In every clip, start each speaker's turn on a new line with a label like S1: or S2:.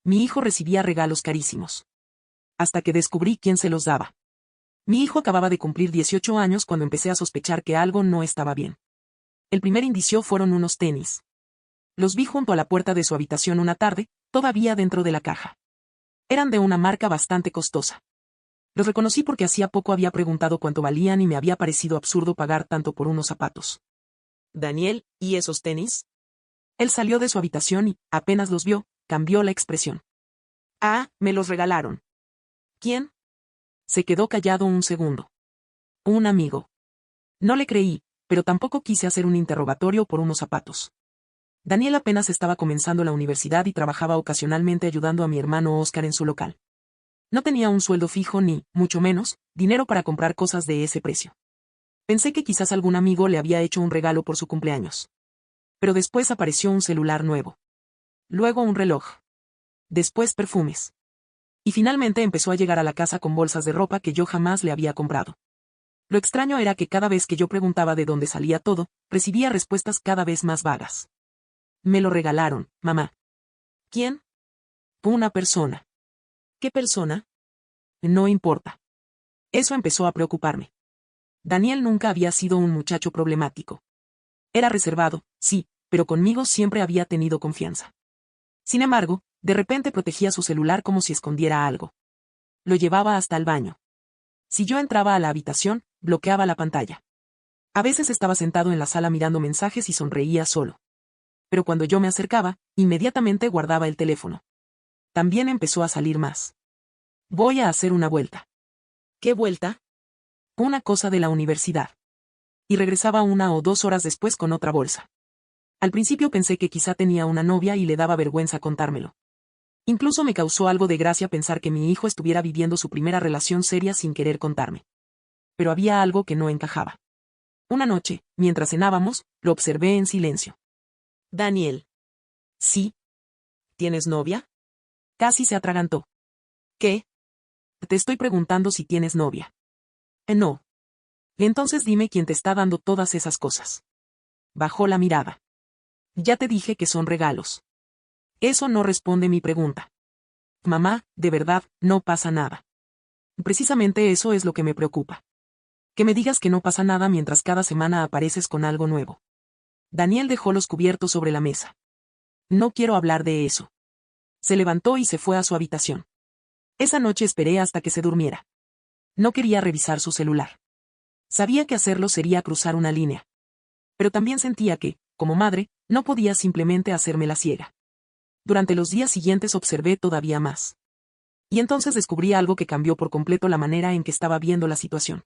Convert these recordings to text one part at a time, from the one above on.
S1: mi hijo recibía regalos carísimos. Hasta que descubrí quién se los daba. Mi hijo acababa de cumplir 18 años cuando empecé a sospechar que algo no estaba bien. El primer indicio fueron unos tenis. Los vi junto a la puerta de su habitación una tarde, todavía dentro de la caja. Eran de una marca bastante costosa. Los reconocí porque hacía poco había preguntado cuánto valían y me había parecido absurdo pagar tanto por unos zapatos.
S2: Daniel, ¿y esos tenis?
S1: Él salió de su habitación y, apenas los vio, cambió la expresión.
S2: Ah, me los regalaron.
S1: ¿Quién? Se quedó callado un segundo. Un amigo. No le creí, pero tampoco quise hacer un interrogatorio por unos zapatos. Daniel apenas estaba comenzando la universidad y trabajaba ocasionalmente ayudando a mi hermano Oscar en su local. No tenía un sueldo fijo ni, mucho menos, dinero para comprar cosas de ese precio. Pensé que quizás algún amigo le había hecho un regalo por su cumpleaños. Pero después apareció un celular nuevo. Luego un reloj. Después perfumes. Y finalmente empezó a llegar a la casa con bolsas de ropa que yo jamás le había comprado. Lo extraño era que cada vez que yo preguntaba de dónde salía todo, recibía respuestas cada vez más vagas. Me lo regalaron, mamá.
S2: ¿Quién?
S1: Una persona.
S2: ¿Qué persona?
S1: No importa. Eso empezó a preocuparme. Daniel nunca había sido un muchacho problemático. Era reservado, sí, pero conmigo siempre había tenido confianza. Sin embargo, de repente protegía su celular como si escondiera algo. Lo llevaba hasta el baño. Si yo entraba a la habitación, bloqueaba la pantalla. A veces estaba sentado en la sala mirando mensajes y sonreía solo. Pero cuando yo me acercaba, inmediatamente guardaba el teléfono. También empezó a salir más. Voy a hacer una vuelta.
S2: ¿Qué vuelta?
S1: Una cosa de la universidad. Y regresaba 1 o 2 horas después con otra bolsa. Al principio pensé que quizá tenía una novia y le daba vergüenza contármelo. Incluso me causó algo de gracia pensar que mi hijo estuviera viviendo su primera relación seria sin querer contarme. Pero había algo que no encajaba. Una noche, mientras cenábamos, lo observé en silencio.
S2: Daniel.
S1: Sí.
S2: ¿Tienes novia?
S1: Casi se atragantó.
S2: ¿Qué?
S1: Te estoy preguntando si tienes novia. No. Entonces dime quién te está dando todas esas cosas. Bajó la mirada. Ya te dije que son regalos. Eso no responde mi pregunta. Mamá, de verdad, no pasa nada. Precisamente eso es lo que me preocupa. Que me digas que no pasa nada mientras cada semana apareces con algo nuevo. Daniel dejó los cubiertos sobre la mesa. No quiero hablar de eso. Se levantó y se fue a su habitación. Esa noche esperé hasta que se durmiera. No quería revisar su celular. Sabía que hacerlo sería cruzar una línea. Pero también sentía que, como madre, no podía simplemente hacerme la ciega. Durante los días siguientes observé todavía más. Y entonces descubrí algo que cambió por completo la manera en que estaba viendo la situación.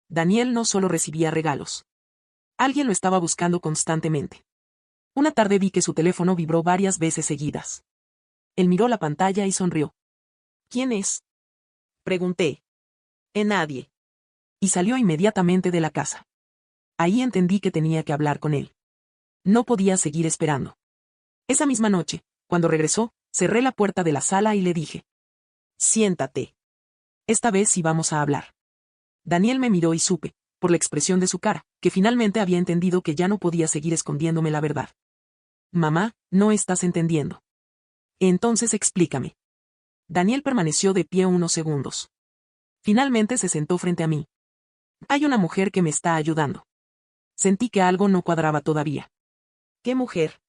S1: Daniel no solo recibía regalos. Alguien lo estaba buscando constantemente. Una tarde vi que su teléfono vibró varias veces seguidas. Él miró la pantalla y sonrió.
S2: ¿Quién es? Pregunté. Nadie.
S1: Y salió inmediatamente de la casa. Ahí entendí que tenía que hablar con él. No podía seguir esperando. Esa misma noche, cuando regresó, cerré la puerta de la sala y le dije.
S2: Siéntate.
S1: Esta vez sí vamos a hablar. Daniel me miró y supe, por la expresión de su cara, que finalmente había entendido que ya no podía seguir escondiéndome la verdad. Mamá, no estás entendiendo. Entonces explícame. Daniel permaneció de pie unos segundos. Finalmente se sentó frente a mí. Hay una mujer que me está ayudando. Sentí que algo no cuadraba todavía.
S2: ¿Qué mujer?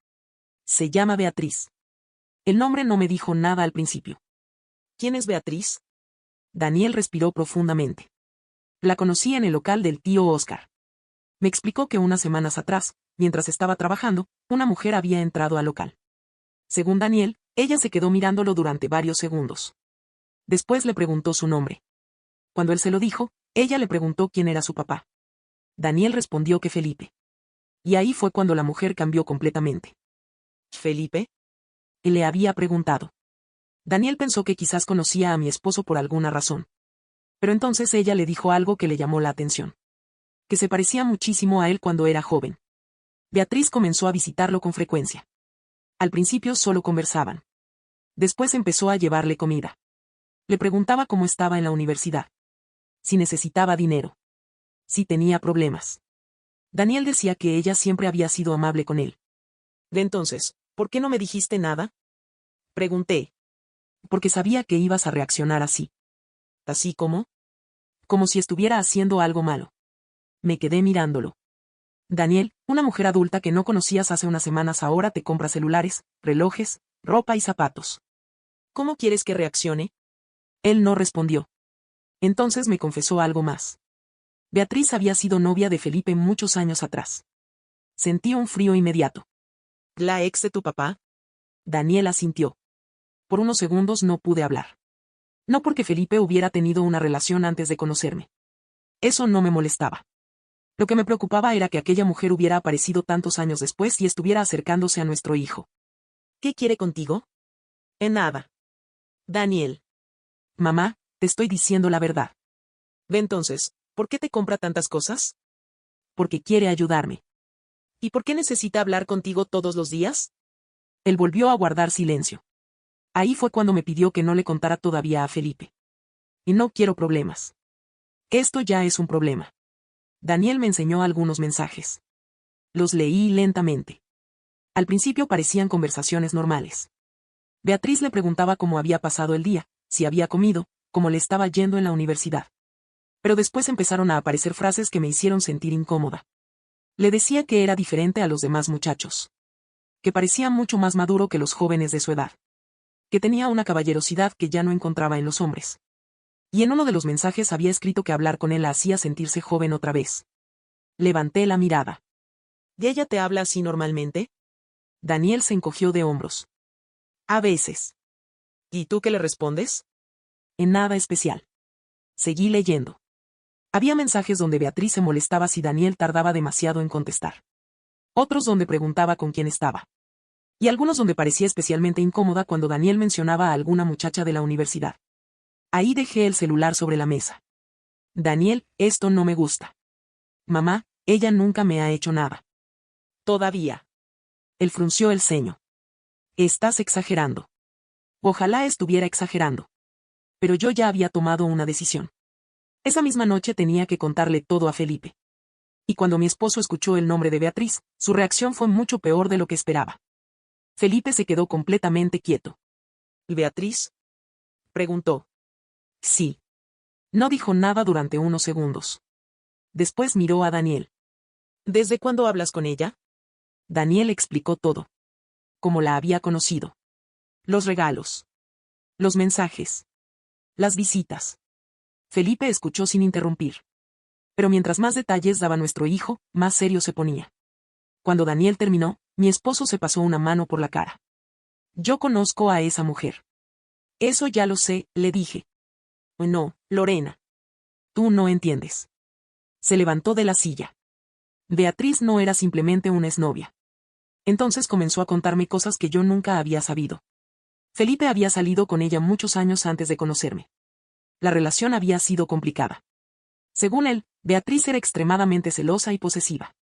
S1: Se llama Beatriz. El nombre no me dijo nada al principio.
S2: ¿Quién es Beatriz?
S1: Daniel respiró profundamente. La conocí en el local del tío Oscar. Me explicó que unas semanas atrás, mientras estaba trabajando, una mujer había entrado al local. Según Daniel, ella se quedó mirándolo durante varios segundos. Después le preguntó su nombre. Cuando él se lo dijo, ella le preguntó quién era su papá. Daniel respondió que Felipe. Y ahí fue cuando la mujer cambió completamente.
S2: ¿Felipe?
S1: Él le había preguntado. Daniel pensó que quizás conocía a mi esposo por alguna razón. Pero entonces ella le dijo algo que le llamó la atención. Que se parecía muchísimo a él cuando era joven. Beatriz comenzó a visitarlo con frecuencia. Al principio solo conversaban. Después empezó a llevarle comida. Le preguntaba cómo estaba en la universidad. Si necesitaba dinero. Si tenía problemas. Daniel decía que ella siempre había sido amable con él.
S2: De entonces, ¿por qué no me dijiste nada? Pregunté.
S1: Porque sabía que ibas a reaccionar así.
S2: ¿Así como?
S1: Como si estuviera haciendo algo malo. Me quedé mirándolo. Daniel, una mujer adulta que no conocías hace unas semanas ahora te compra celulares, relojes, ropa y zapatos.
S2: ¿Cómo quieres que reaccione?
S1: Él no respondió. Entonces me confesó algo más. Beatriz había sido novia de Felipe muchos años atrás. Sentí un frío inmediato.
S2: ¿La ex de tu papá?
S1: Daniel asintió. Por unos segundos no pude hablar. No porque Felipe hubiera tenido una relación antes de conocerme. Eso no me molestaba. Lo que me preocupaba era que aquella mujer hubiera aparecido tantos años después y estuviera acercándose a nuestro hijo.
S2: ¿Qué quiere contigo? En nada. Daniel.
S1: Mamá, te estoy diciendo la verdad.
S2: Ve entonces, ¿por qué te compra tantas cosas?
S1: Porque quiere ayudarme.
S2: ¿Y por qué necesita hablar contigo todos los días?
S1: Él volvió a guardar silencio. Ahí fue cuando me pidió que no le contara todavía a Felipe. Y no quiero problemas. Esto ya es un problema. Daniel me enseñó algunos mensajes. Los leí lentamente. Al principio parecían conversaciones normales. Beatriz le preguntaba cómo había pasado el día, si había comido, cómo le estaba yendo en la universidad. Pero después empezaron a aparecer frases que me hicieron sentir incómoda. Le decía que era diferente a los demás muchachos. Que parecía mucho más maduro que los jóvenes de su edad. Que tenía una caballerosidad que ya no encontraba en los hombres. Y en uno de los mensajes había escrito que hablar con él la hacía sentirse joven otra vez. Levanté la mirada.
S2: ¿Y ella te habla así normalmente?
S1: Daniel se encogió de hombros. A veces.
S2: ¿Y tú qué le respondes?
S1: En nada especial. Seguí leyendo. Había mensajes donde Beatriz se molestaba si Daniel tardaba demasiado en contestar. Otros donde preguntaba con quién estaba. Y algunos donde parecía especialmente incómoda cuando Daniel mencionaba a alguna muchacha de la universidad. Ahí dejé el celular sobre la mesa. Daniel, esto no me gusta. Mamá, ella nunca me ha hecho nada.
S2: Todavía.
S1: Él frunció el ceño. Estás exagerando. Ojalá estuviera exagerando. Pero yo ya había tomado una decisión. Esa misma noche tenía que contarle todo a Felipe. Y cuando mi esposo escuchó el nombre de Beatriz, su reacción fue mucho peor de lo que esperaba. Felipe se quedó completamente quieto.
S2: ¿Beatriz? Preguntó.
S1: Sí. No dijo nada durante unos segundos. Después miró a Daniel.
S2: ¿Desde cuándo hablas con ella?
S1: Daniel explicó todo. Cómo la había conocido. Los regalos. Los mensajes. Las visitas. Felipe escuchó sin interrumpir. Pero mientras más detalles daba nuestro hijo, más serio se ponía. Cuando Daniel terminó, mi esposo se pasó una mano por la cara. Yo conozco a esa mujer. Eso ya lo sé, le dije.
S2: No, Lorena.
S1: Tú no entiendes. Se levantó de la silla. Beatriz no era simplemente una exnovia. Entonces comenzó a contarme cosas que yo nunca había sabido. Felipe había salido con ella muchos años antes de conocerme. La relación había sido complicada. Según él, Beatriz era extremadamente celosa y posesiva.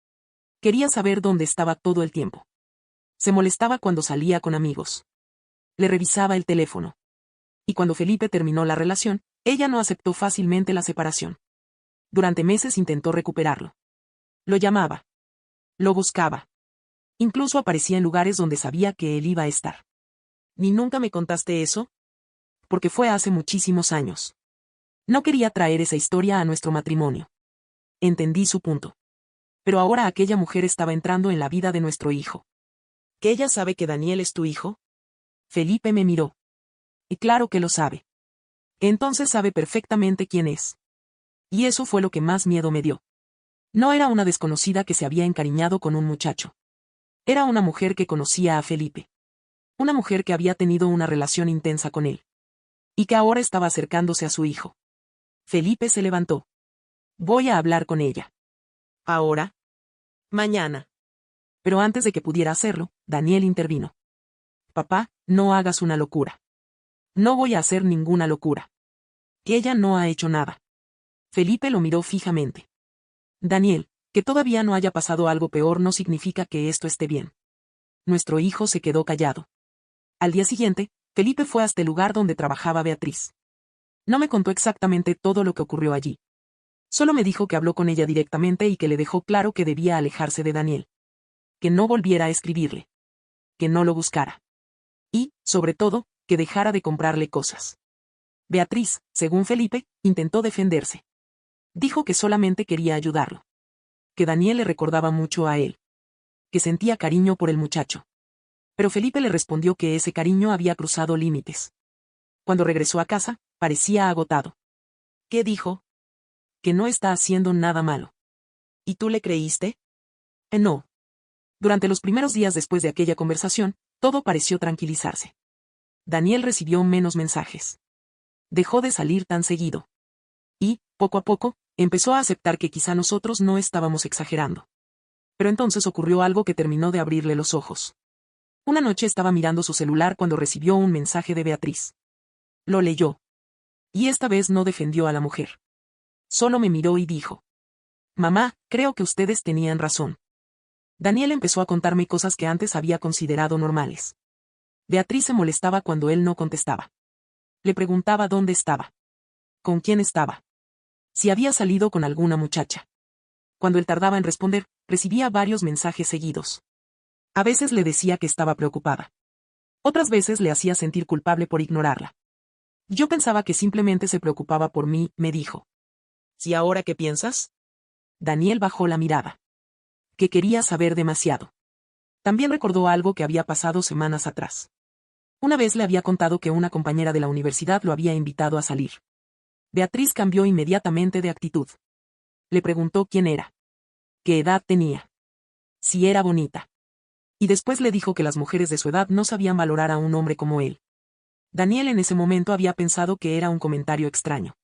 S1: Quería saber dónde estaba todo el tiempo. Se molestaba cuando salía con amigos. Le revisaba el teléfono. Y cuando Felipe terminó la relación, ella no aceptó fácilmente la separación. Durante meses intentó recuperarlo. Lo llamaba. Lo buscaba. Incluso aparecía en lugares donde sabía que él iba a estar.
S2: ¿Ni nunca me contaste eso?
S1: Porque fue hace muchísimos años. No quería traer esa historia a nuestro matrimonio. Entendí su punto. Pero ahora aquella mujer estaba entrando en la vida de nuestro hijo.
S2: ¿Que ella sabe que Daniel es tu hijo?
S1: Felipe me miró. Y claro que lo sabe. Entonces sabe perfectamente quién es. Y eso fue lo que más miedo me dio. No era una desconocida que se había encariñado con un muchacho. Era una mujer que conocía a Felipe. Una mujer que había tenido una relación intensa con él. Y que ahora estaba acercándose a su hijo. Felipe se levantó. Voy a hablar con ella.
S2: ¿Ahora? Mañana.
S1: Pero antes de que pudiera hacerlo, Daniel intervino. Papá, no hagas una locura. No voy a hacer ninguna locura. Ella no ha hecho nada. Felipe lo miró fijamente. Daniel, que todavía no haya pasado algo peor no significa que esto esté bien. Nuestro hijo se quedó callado. Al día siguiente, Felipe fue hasta el lugar donde trabajaba Beatriz. No me contó exactamente todo lo que ocurrió allí. Solo me dijo que habló con ella directamente y que le dejó claro que debía alejarse de Daniel. Que no volviera a escribirle. Que no lo buscara. Y, sobre todo, que dejara de comprarle cosas. Beatriz, según Felipe, intentó defenderse. Dijo que solamente quería ayudarlo. Que Daniel le recordaba mucho a él. Que sentía cariño por el muchacho. Pero Felipe le respondió que ese cariño había cruzado límites. Cuando regresó a casa, parecía agotado.
S2: ¿Qué dijo?
S1: Que no está haciendo nada malo.
S2: ¿Y tú le creíste?
S1: No. Durante los primeros días después de aquella conversación, todo pareció tranquilizarse. Daniel recibió menos mensajes. Dejó de salir tan seguido. Y, poco a poco, empezó a aceptar que quizá nosotros no estábamos exagerando. Pero entonces ocurrió algo que terminó de abrirle los ojos. Una noche estaba mirando su celular cuando recibió un mensaje de Beatriz. Lo leyó. Y esta vez no defendió a la mujer. Solo me miró y dijo: «Mamá, creo que ustedes tenían razón». Daniel empezó a contarme cosas que antes había considerado normales. Beatriz se molestaba cuando él no contestaba. Le preguntaba dónde estaba. ¿Con quién estaba? Si había salido con alguna muchacha. Cuando él tardaba en responder, recibía varios mensajes seguidos. A veces le decía que estaba preocupada. Otras veces le hacía sentir culpable por ignorarla. Yo pensaba que simplemente se preocupaba por mí, me dijo.
S2: ¿Y ahora qué piensas?
S1: Daniel bajó la mirada. Que quería saber demasiado. También recordó algo que había pasado semanas atrás. Una vez le había contado que una compañera de la universidad lo había invitado a salir. Beatriz cambió inmediatamente de actitud. Le preguntó quién era. ¿Qué edad tenía? Si era bonita. Y después le dijo que las mujeres de su edad no sabían valorar a un hombre como él. Daniel en ese momento había pensado que era un comentario extraño.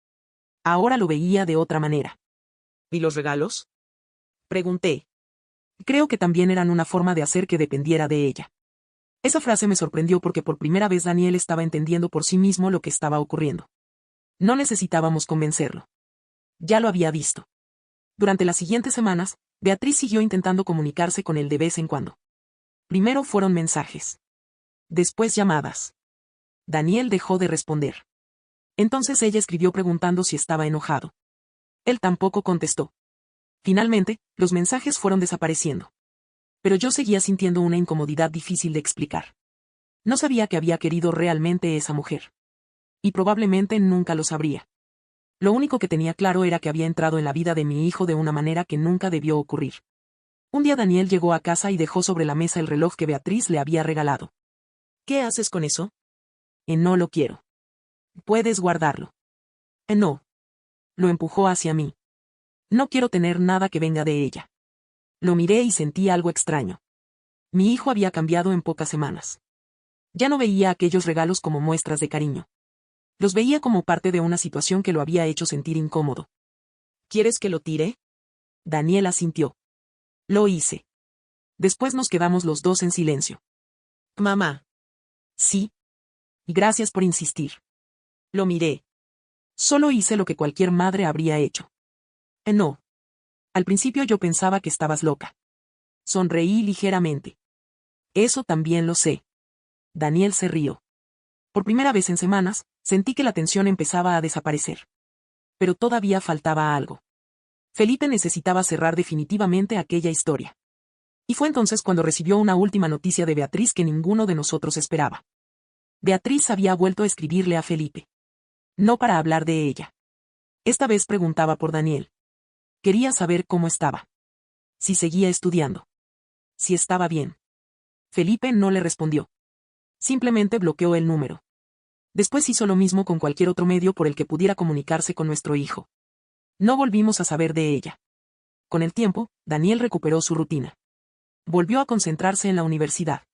S1: Ahora lo veía de otra manera.
S2: ¿Y los regalos? Pregunté.
S1: Creo que también eran una forma de hacer que dependiera de ella. Esa frase me sorprendió porque por primera vez Daniel estaba entendiendo por sí mismo lo que estaba ocurriendo. No necesitábamos convencerlo. Ya lo había visto. Durante las siguientes semanas, Beatriz siguió intentando comunicarse con él de vez en cuando. Primero fueron mensajes. Después llamadas. Daniel dejó de responder. Entonces ella escribió preguntando si estaba enojado. Él tampoco contestó. Finalmente, los mensajes fueron desapareciendo. Pero yo seguía sintiendo una incomodidad difícil de explicar. No sabía que había querido realmente esa mujer. Y probablemente nunca lo sabría. Lo único que tenía claro era que había entrado en la vida de mi hijo de una manera que nunca debió ocurrir. Un día Daniel llegó a casa y dejó sobre la mesa el reloj que Beatriz le había regalado.
S2: ¿Qué haces con eso?
S1: No lo quiero. Puedes guardarlo. No. Lo empujó hacia mí. No quiero tener nada que venga de ella. Lo miré y sentí algo extraño. Mi hijo había cambiado en pocas semanas. Ya no veía aquellos regalos como muestras de cariño. Los veía como parte de una situación que lo había hecho sentir incómodo.
S2: ¿Quieres que lo tire?
S1: Daniel asintió. Lo hice. Después nos quedamos los dos en silencio.
S2: Mamá.
S1: Sí. Gracias por insistir.
S2: Lo miré.
S1: Solo hice lo que cualquier madre habría hecho. No. Al principio yo pensaba que estabas loca. Sonreí ligeramente. Eso también lo sé. Daniel se rió. Por primera vez en semanas, sentí que la tensión empezaba a desaparecer. Pero todavía faltaba algo. Felipe necesitaba cerrar definitivamente aquella historia. Y fue entonces cuando recibió una última noticia de Beatriz que ninguno de nosotros esperaba. Beatriz había vuelto a escribirle a Felipe. No para hablar de ella. Esta vez preguntaba por Daniel. Quería saber cómo estaba. Si seguía estudiando. Si estaba bien. Felipe no le respondió. Simplemente bloqueó el número. Después hizo lo mismo con cualquier otro medio por el que pudiera comunicarse con nuestro hijo. No volvimos a saber de ella. Con el tiempo, Daniel recuperó su rutina. Volvió a concentrarse en la universidad.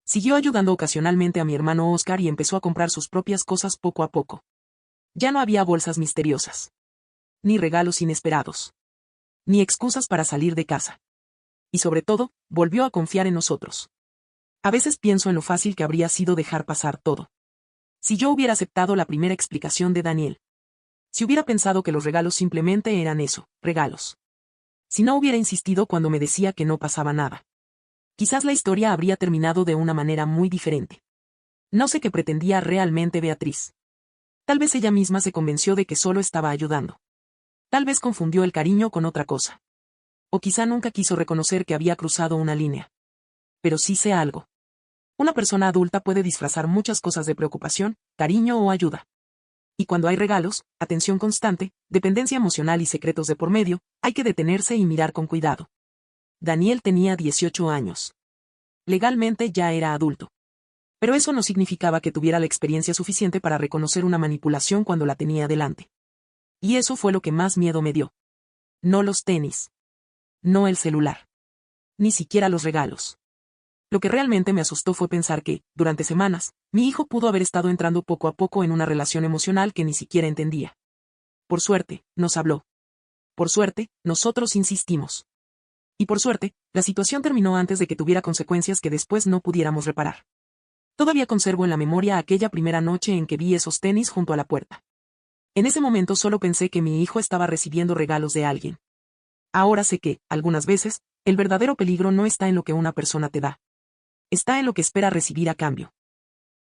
S1: Siguió ayudando ocasionalmente a mi hermano Oscar y empezó a comprar sus propias cosas poco a poco. Ya no había bolsas misteriosas. Ni regalos inesperados. Ni excusas para salir de casa. Y sobre todo, volvió a confiar en nosotros. A veces pienso en lo fácil que habría sido dejar pasar todo. Si yo hubiera aceptado la primera explicación de Daniel. Si hubiera pensado que los regalos simplemente eran eso, regalos. Si no hubiera insistido cuando me decía que no pasaba nada. Quizás la historia habría terminado de una manera muy diferente. No sé qué pretendía realmente Beatriz. Tal vez ella misma se convenció de que solo estaba ayudando. Tal vez confundió el cariño con otra cosa. O quizá nunca quiso reconocer que había cruzado una línea. Pero sí sé algo. Una persona adulta puede disfrazar muchas cosas de preocupación, cariño o ayuda. Y cuando hay regalos, atención constante, dependencia emocional y secretos de por medio, hay que detenerse y mirar con cuidado. Daniel tenía 18 años. Legalmente ya era adulto. Pero eso no significaba que tuviera la experiencia suficiente para reconocer una manipulación cuando la tenía delante. Y eso fue lo que más miedo me dio. No los tenis. No el celular. Ni siquiera los regalos. Lo que realmente me asustó fue pensar que, durante semanas, mi hijo pudo haber estado entrando poco a poco en una relación emocional que ni siquiera entendía. Por suerte, nos habló. Por suerte, nosotros insistimos. Y por suerte, la situación terminó antes de que tuviera consecuencias que después no pudiéramos reparar. Todavía conservo en la memoria aquella primera noche en que vi esos tenis junto a la puerta. En ese momento solo pensé que mi hijo estaba recibiendo regalos de alguien. Ahora sé que, algunas veces, el verdadero peligro no está en lo que una persona te da. Está en lo que espera recibir a cambio.